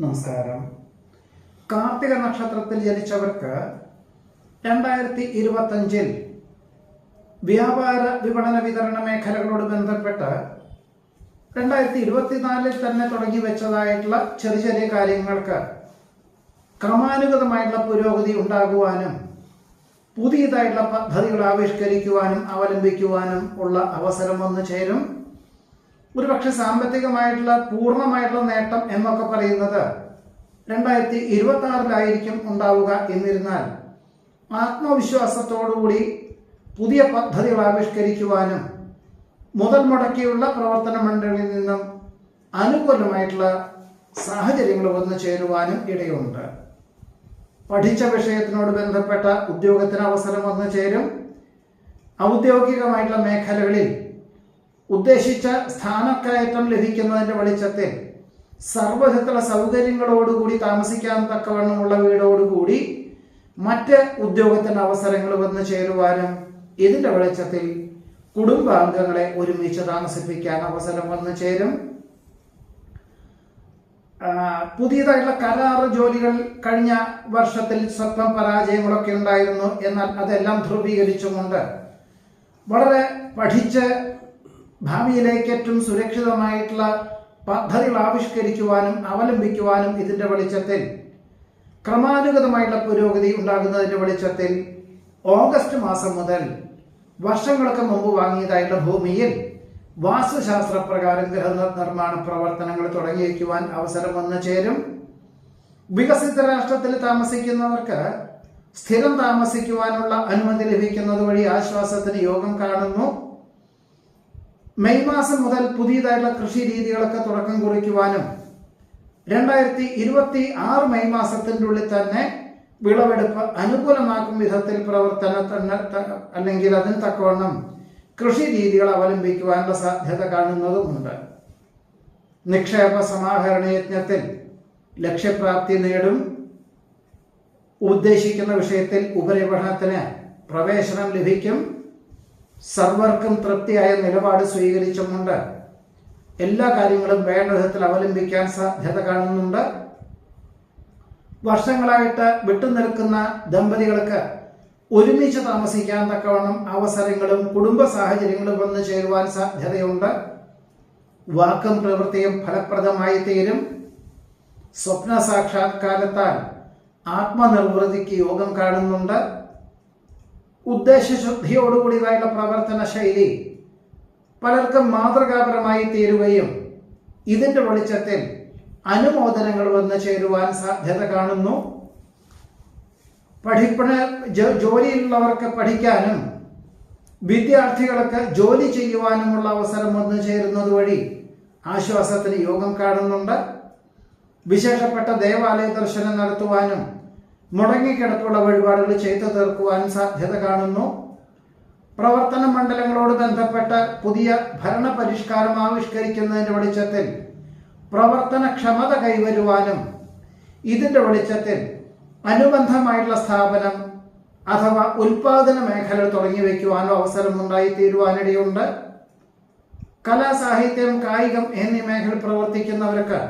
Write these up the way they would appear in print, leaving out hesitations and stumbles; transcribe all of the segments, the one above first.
നമസ്കാരം. കാർത്തിക നക്ഷത്രത്തിൽ ജനിച്ചവർക്ക് 2025 വ്യാപാര വിപണന വിതരണ മേഖലകളോട് ബന്ധപ്പെട്ട് 2024 തന്നെ തുടങ്ങി വെച്ചതായിട്ടുള്ള ചെറിയ ചെറിയ കാര്യങ്ങൾക്ക് ക്രമാനുഗതമായിട്ടുള്ള പുരോഗതി ഉണ്ടാകുവാനും പുതിയതായിട്ടുള്ള പദ്ധതികൾ ആവിഷ്കരിക്കുവാനും അവലംബിക്കുവാനും ഉള്ള അവസരം വന്നു ചേരും. ഒരുപക്ഷെ സാമ്പത്തികമായിട്ടുള്ള പൂർണ്ണമായിട്ടുള്ള നേട്ടം എന്നൊക്കെ പറയുന്നത് 2026 ഉണ്ടാവുക. എന്നിരുന്നാൽ ആത്മവിശ്വാസത്തോടുകൂടി പുതിയ പദ്ധതികൾ ആവിഷ്കരിക്കുവാനും മുതൽ മുടക്കിയുള്ള പ്രവർത്തന മണ്ഡലങ്ങളിൽ നിന്നും അനുകൂലമായിട്ടുള്ള സാഹചര്യങ്ങൾ വന്നു ചേരുവാനും ഇടയുണ്ട്. പഠിച്ച വിഷയത്തിനോട് ബന്ധപ്പെട്ട ഉദ്യോഗത്തിന് അവസരം വന്നു ചേരും. ഔദ്യോഗികമായിട്ടുള്ള മേഖലകളിൽ ഉദ്ദേശിച്ച സ്ഥാനക്കയറ്റം ലഭിക്കുന്നതിന്റെ വെളിച്ചത്തിൽ സർവ്വവിധത്തിലുള്ള സൗകര്യങ്ങളോടുകൂടി താമസിക്കാൻ തക്കവണ്ണമുള്ള വീടോടുകൂടി മറ്റ് ഉദ്യോഗത്തിന് അവസരങ്ങൾ വന്നു ചേരുവാനും ഇതിന്റെ വെളിച്ചത്തിൽ കുടുംബാംഗങ്ങളെ ഒരുമിച്ച് താമസിപ്പിക്കാൻ അവസരം വന്നു ചേരും. പുതിയതായിട്ടുള്ള കരാർ ജോലികൾ കഴിഞ്ഞ വർഷത്തിൽ സ്വപ്നം പരാജയങ്ങളൊക്കെ ഉണ്ടായിരുന്നു. എന്നാൽ അതെല്ലാം ധ്രുവീകരിച്ചുകൊണ്ട് വളരെ പഠിച്ച് ഭാവിയിലേക്ക് ഏറ്റവും സുരക്ഷിതമായിട്ടുള്ള പദ്ധതികൾ ആവിഷ്കരിക്കുവാനും അവലംബിക്കുവാനും ഇതിന്റെ വെളിച്ചത്തിൽ ക്രമാനുഗതമായിട്ടുള്ള പുരോഗതി ഉണ്ടാകുന്നതിന്റെ വെളിച്ചത്തിൽ ഓഗസ്റ്റ് മാസം മുതൽ വർഷങ്ങൾക്ക് മുമ്പ് വാങ്ങിയതായിട്ടുള്ള ഭൂമിയിൽ വാസ്തുശാസ്ത്രപ്രകാരം ഗൃഹനിർമ്മാണ പ്രവർത്തനങ്ങൾ തുടങ്ങിയിരിക്കുവാൻ അവസരം വന്നു ചേരും. വികസിത രാഷ്ട്രത്തിൽ താമസിക്കുന്നവർക്ക് സ്ഥിരം താമസിക്കുവാനുള്ള അനുമതി ലഭിക്കുന്നത് വഴി ആശ്വാസത്തിന് യോഗം കാണുന്നു. മെയ് മാസം മുതൽ പുതിയതായിട്ടുള്ള കൃഷി രീതികളൊക്കെ തുടക്കം കുറിക്കുവാനും 2026 മെയ് മാസത്തിൻ്റെ ഉള്ളിൽ തന്നെ വിളവെടുപ്പ് അനുകൂലമാക്കും വിധത്തിൽ പ്രവർത്തനത്തിന് അല്ലെങ്കിൽ അതിന് തക്കവണ്ണം കൃഷി രീതികൾ അവലംബിക്കുവാനുള്ള സാധ്യത കാണുന്നതുമുണ്ട്. നിക്ഷേപ സമാഹരണ യജ്ഞത്തിൽ ലക്ഷ്യപ്രാപ്തി നേടും. ഉദ്ദേശിക്കുന്ന വിഷയത്തിൽ ഉപരിപഠനത്തിന് പ്രവേശനം ലഭിക്കും. സർവർക്കും തൃപ്തിയായ നിലപാട് സ്വീകരിച്ചുകൊണ്ട് എല്ലാ കാര്യങ്ങളും വേണ്ട വിധത്തിൽ അവലംബിക്കാൻ സാധ്യത കാണുന്നുണ്ട്. വർഷങ്ങളായിട്ട് വിട്ടുനിൽക്കുന്ന ദമ്പതികൾക്ക് ഒരുമിച്ച് താമസിക്കാൻ തക്കവണ്ണം അവസരങ്ങളും കുടുംബ സാഹചര്യങ്ങളും വന്നു ചേരുവാൻ സാധ്യതയുണ്ട്. വാക്കും പ്രവൃത്തിയും ഫലപ്രദമായി തീരും. സ്വപ്ന സാക്ഷാത്കാരത്താൽ ആത്മനിർവൃതിക്ക് യോഗം കാണുന്നുണ്ട്. ഉദ്ദേശശുദ്ധിയോടുകൂടിയതായുള്ള പ്രവർത്തന ശൈലി പലർക്കും മാതൃകാപരമായി തീരുകയും ഇതിന്റെ വെളിച്ചത്തിൽ അനുമോദനങ്ങൾ വന്നു ചേരുവാൻ സാധ്യത കാണുന്നു. ജോലിയിലുള്ളവർക്ക് പഠിക്കാനും വിദ്യാർത്ഥികൾക്ക് ജോലി ചെയ്യുവാനുമുള്ള അവസരം വന്നു ചേരുന്നത് വഴി ആശ്വാസത്തിന് യോഗം കാണുന്നുണ്ട്. വിശേഷപ്പെട്ട ദേവാലയ ദർശനം നടത്തുവാനും മുടങ്ങിക്കിടപ്പുള്ള വഴിപാടുകൾ ചെയ്തു തീർക്കുവാനും സാധ്യത കാണുന്നു. പ്രവർത്തന മണ്ഡലങ്ങളോട് ബന്ധപ്പെട്ട പുതിയ ഭരണ പരിഷ്കാരം ആവിഷ്കരിക്കുന്നതിന്റെ വെളിച്ചത്തിൽ പ്രവർത്തനക്ഷമത കൈവരുവാനും ഇതിന്റെ വെളിച്ചത്തിൽ അനുബന്ധമായിട്ടുള്ള സ്ഥാപനം അഥവാ ഉൽപാദന മേഖല തുടങ്ങി വയ്ക്കുവാനോ അവസരം ഉണ്ടായിത്തീരുവാനിടയുണ്ട്. കലാ, സാഹിത്യം, കായികം എന്നീ മേഖല പ്രവർത്തിക്കുന്നവർക്ക്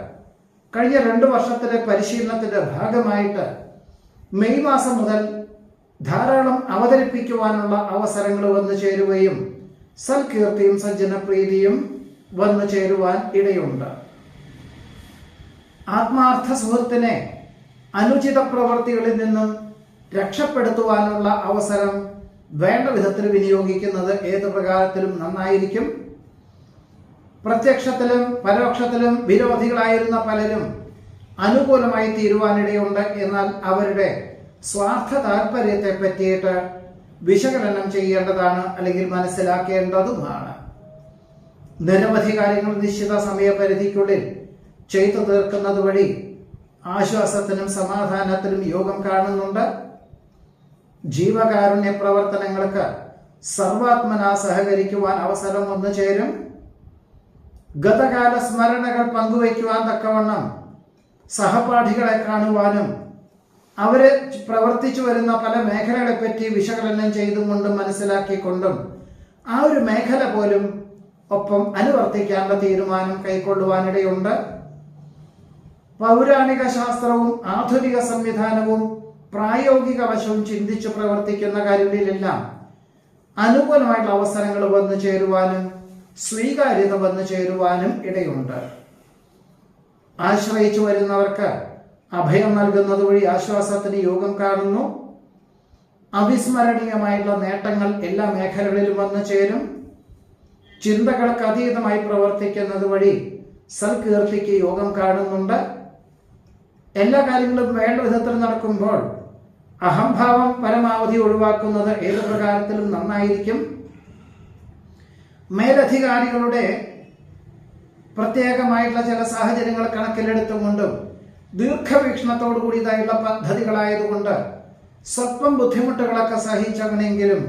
കഴിഞ്ഞ 2 വർഷത്തിലെ പരിശീലനത്തിന്റെ ഭാഗമായിട്ട് മെയ് മാസം മുതൽ ധാരാളം അവതരിപ്പിക്കുവാനുള്ള അവസരങ്ങൾ വന്നു ചേരുകയും സൽകീർത്തിയും സജ്ജനപ്രീതിയും വന്നു ചേരുവാൻ ഇടയുണ്ട്. ആത്മാർത്ഥ സുഹൃത്തിനെ അനുചിത പ്രവൃത്തികളിൽ നിന്നും രക്ഷപ്പെടുത്തുവാനുള്ള അവസരം വേണ്ട വിധത്തിൽ വിനിയോഗിക്കുന്നത് ഏത് പ്രകാരത്തിലും നന്നായിരിക്കും. പ്രത്യക്ഷത്തിലും പരോക്ഷത്തിലും വിരോധികളായിരുന്ന പലരും അനുകൂലമായി തീരുവാനിടയുണ്ട്. എന്നാൽ അവരുടെ സ്വാർത്ഥ താല്പര്യത്തെ പറ്റിയിട്ട് വിശകലനം ചെയ്യേണ്ടതാണ്, അല്ലെങ്കിൽ മനസ്സിലാക്കേണ്ടതുമാണ്. നിരവധി കാര്യങ്ങൾ നിശ്ചിത സമയപരിധിക്കുള്ളിൽ ചെയ്തു തീർക്കുന്നത് വഴി ആശ്വാസത്തിനും സമാധാനത്തിനും യോഗം കാണുന്നുണ്ട്. ജീവകാരുണ്യ പ്രവർത്തനങ്ങൾക്ക് സർവാത്മന സഹകരിക്കുവാൻ അവസരം വന്നു ചേരും. ഗതകാല സ്മരണകൾ പങ്കുവയ്ക്കുവാൻ തക്കവണ്ണം സഹപാഠികളെ കാണുവാനും അവര് പ്രവർത്തിച്ചു വരുന്ന പല മേഖലകളെപ്പറ്റി വിശകലനം ചെയ്തുകൊണ്ടും മനസ്സിലാക്കിക്കൊണ്ടും ആ ഒരു മേഖല പോലും ഒപ്പം അനുവർത്തിക്കാനുള്ള തീരുമാനം കൈക്കൊള്ളുവാനിടയുണ്ട്. പൗരാണിക ശാസ്ത്രവും ആധുനിക സംവിധാനവും പ്രായോഗിക വശവും ചിന്തിച്ചു പ്രവർത്തിക്കുന്ന കാര്യങ്ങളിലെല്ലാം അനുകൂലമായിട്ടുള്ള അവസരങ്ങൾ വന്നു ചേരുവാനും സ്വീകാര്യത വന്നു ചേരുവാനും ഇടയുണ്ട്. ആശ്രയിച്ചു വരുന്നവർക്ക് അഭയം നൽകുന്നത് വഴി ആശ്വാസത്തിന് യോഗം കാണുന്നു. അവിസ്മരണീയമായിട്ടുള്ള നേട്ടങ്ങൾ എല്ലാ മേഖലകളിലും വന്നു ചേരും. ചിന്തകൾക്ക് അതീതമായി പ്രവർത്തിക്കുന്നത് വഴി സൽകീർത്തിക്ക് യോഗം കാണുന്നുണ്ട്. എല്ലാ കാര്യങ്ങളും വേണ്ട വിധത്തിൽ നടക്കുമ്പോൾ അഹംഭാവം പരമാവധി ഒഴിവാക്കുന്നത് ഏത് പ്രകാരത്തിലും നന്നായിരിക്കും. മേലധികാരികളുടെ പ്രത്യേകമായിട്ടുള്ള ചില സാഹചര്യങ്ങൾ കണക്കിലെടുത്തുകൊണ്ടും ദീർഘവീക്ഷണത്തോടു കൂടിയതായിട്ടുള്ള പദ്ധതികളായതുകൊണ്ട് സ്വല്പം ബുദ്ധിമുട്ടുകളൊക്കെ സഹിച്ചവനെങ്കിലും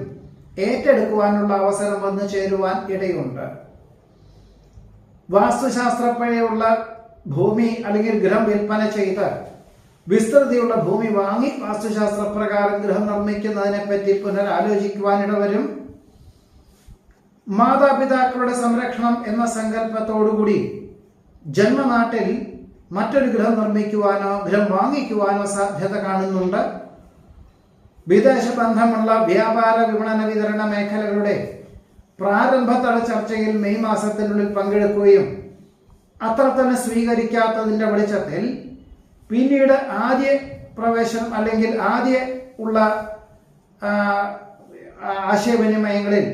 ഏറ്റെടുക്കുവാനുള്ള അവസരം വന്നു ചേരുവാൻ ഇടയുണ്ട്. വാസ്തുശാസ്ത്രപ്പഴയുള്ള ഭൂമി അല്ലെങ്കിൽ ഗൃഹം വിൽപ്പന ചെയ്ത് വിസ്തൃതിയുള്ള ഭൂമി വാങ്ങി വാസ്തുശാസ്ത്രപ്രകാരം ഗൃഹം നിർമ്മിക്കുന്നതിനെ പറ്റി പുനരാലോചിക്കുവാനിട വരും. മാതാപിതാക്കളുടെ സംരക്ഷണം എന്ന സങ്കല്പത്തോടുകൂടി ജന്മനാട്ടിൽ മറ്റൊരു ഗൃഹം നിർമ്മിക്കുവാനോ ഗൃഹം വാങ്ങിക്കുവാനോ സാധ്യത കാണുന്നുണ്ട്. വിദേശ ബന്ധമുള്ള വ്യാപാര വിപണന വിതരണ മേഖലകളുടെ പ്രാരംഭതല ചർച്ചയിൽ മെയ് മാസത്തിനുള്ളിൽ പങ്കെടുക്കുകയും അത്ര തന്നെ സ്വീകരിക്കാത്തതിന്റെ വെളിച്ചത്തിൽ പിന്നീട് ആദ്യ പ്രവേശനം അല്ലെങ്കിൽ ആദ്യ ഉള്ള ആശയവിനിമയങ്ങളിൽ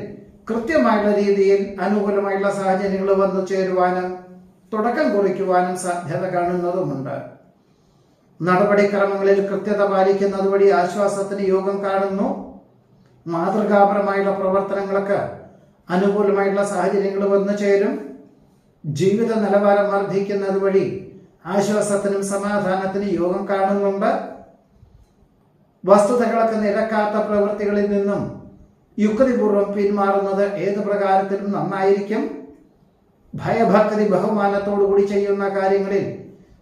കൃത്യമായിട്ടുള്ള രീതിയിൽ അനുകൂലമായിട്ടുള്ള സാഹചര്യങ്ങൾ വന്നു ചേരുവാനും തുടക്കം കുറിക്കുവാനും സാധ്യത കാണുന്നതുമുണ്ട്. നടപടിക്രമങ്ങളിൽ കൃത്യത പാലിക്കുന്നത് വഴി ആശ്വാസത്തിന് യോഗം കാണുന്നു. മാതൃകാപരമായുള്ള പ്രവർത്തനങ്ങൾക്ക് അനുകൂലമായിട്ടുള്ള സാഹചര്യങ്ങൾ വന്നു ചേരും. ജീവിത നിലവാരം വർദ്ധിക്കുന്നത് വഴി ആശ്വാസത്തിനും സമാധാനത്തിനും യോഗം കാണുന്നുണ്ട്. വസ്തുതകൾക്ക് നിരക്കാത്ത പ്രവൃത്തികളിൽ നിന്നും യുക്തിപൂർവ്വം പിന്മാറുന്നത് ഏത് പ്രകാരത്തിലും നന്നായിരിക്കും. ഭയഭക്തി ബഹുമാനത്തോടു കൂടി ചെയ്യുന്ന കാര്യങ്ങളിൽ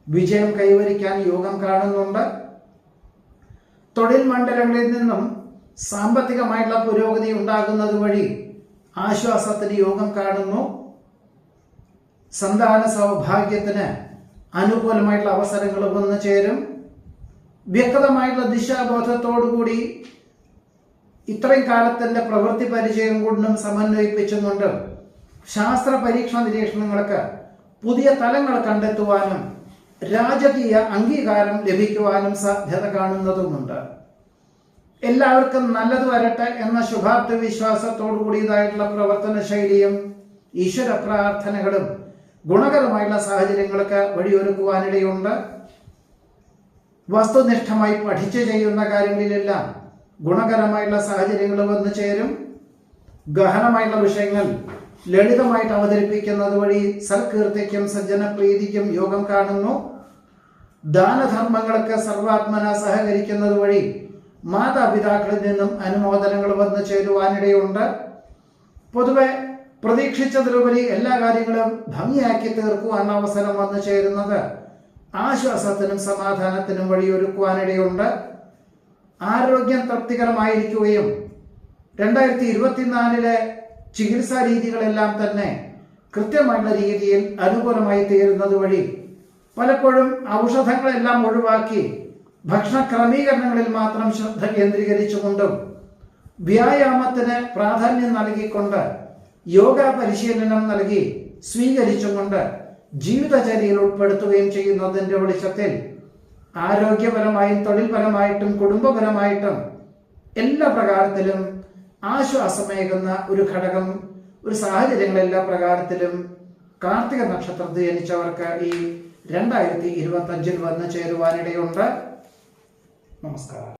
വിജയം കൈവരിക്കാൻ യോഗം കാണുന്നുണ്ട്. തൊഴിൽ മണ്ഡലങ്ങളിൽ നിന്നും സാമ്പത്തികമായിട്ടുള്ള പുരോഗതി ഉണ്ടാകുന്നത് വഴി ആശ്വാസത്തിന് യോഗം കാണുന്നു. സന്താന സൗഭാഗ്യത്തിന് അനുകൂലമായിട്ടുള്ള അവസരങ്ങൾ വന്നു ചേരും. വ്യക്തമായിട്ടുള്ള ദിശാബോധത്തോടുകൂടി ഇത്രയും കാലത്തിന്റെ പ്രവൃത്തി പരിചയം കൊണ്ടും സമന്വയിപ്പിച്ചുകൊണ്ടും ശാസ്ത്ര പരീക്ഷണ നിരീക്ഷണങ്ങൾക്ക് പുതിയ തലങ്ങൾ കണ്ടെത്തുവാനും രാജകീയ അംഗീകാരം ലഭിക്കുവാനും സാധ്യത കാണുന്നതുമുണ്ട്. എല്ലാവർക്കും നല്ലത് വരട്ടെ എന്ന ശുഭാപ്തി വിശ്വാസത്തോടു കൂടിയതായിട്ടുള്ള പ്രവർത്തന ശൈലിയും ഈശ്വര പ്രാർത്ഥനകളും ഗുണകരമായിട്ടുള്ള സാഹചര്യങ്ങൾക്ക് വഴിയൊരുക്കുവാനിടയുണ്ട്. വസ്തുനിഷ്ഠമായി പഠിച്ചു ചെയ്യുന്ന കാര്യങ്ങളിലെല്ലാം ഗുണകരമായിട്ടുള്ള സാഹചര്യങ്ങൾ വന്നു ചേരും. ഗഹനമായിട്ടുള്ള വിഷയങ്ങൾ ലളിതമായിട്ട് അവതരിപ്പിക്കുന്നത് വഴി സൽകീർത്തിക്കും സജ്ജനപ്രീതിക്കും യോഗം കാണുന്നു. ദാനധർമ്മങ്ങൾക്ക് സർവാത്മന സഹകരിക്കുന്നത് വഴി മാതാപിതാക്കളിൽ നിന്നും അനുമോദനങ്ങൾ വന്നു ചേരുവാനിടയുണ്ട്. പൊതുവെ പ്രതീക്ഷിച്ചതിലുപരി എല്ലാ കാര്യങ്ങളും ഭംഗിയാക്കി തീർക്കുവാൻ അവസരം വന്നു ചേരുന്നത് ആശ്വാസത്തിനും സമാധാനത്തിനും വഴിയൊരുക്കുവാനിടയുണ്ട്. ആരോഗ്യം തൃപ്തികരമായിരിക്കുകയും 2024 ചികിത്സാ രീതികളെല്ലാം തന്നെ കൃത്യമായിട്ടുള്ള രീതിയിൽ അനുകൂലമായി തീരുന്നത് വഴി പലപ്പോഴും ഔഷധങ്ങളെല്ലാം ഒഴിവാക്കി ഭക്ഷണ ക്രമീകരണങ്ങളിൽ മാത്രം ശ്രദ്ധ കേന്ദ്രീകരിച്ചുകൊണ്ടും വ്യായാമത്തിന് പ്രാധാന്യം നൽകിക്കൊണ്ട് യോഗ പരിശീലനം നൽകി സ്വീകരിച്ചുകൊണ്ട് ജീവിതചര്യയിൽ ഉൾപ്പെടുത്തുകയും ചെയ്യുന്നതിന്റെ വെളിച്ചത്തിൽ ആരോഗ്യപരമായും തൊഴിൽപരമായിട്ടും കുടുംബപരമായിട്ടും എല്ലാ പ്രകാരത്തിലും ആശ്വാസമേകുന്ന ഒരു ഘടകം, ഒരു സാഹചര്യങ്ങൾ എല്ലാ പ്രകാരത്തിലും കാർത്തിക നക്ഷത്രത്തിൽ ജനിച്ചവർക്ക് ഈ 2025 വന്നു ചേരുവാനിടയുണ്ട്. നമസ്കാരം.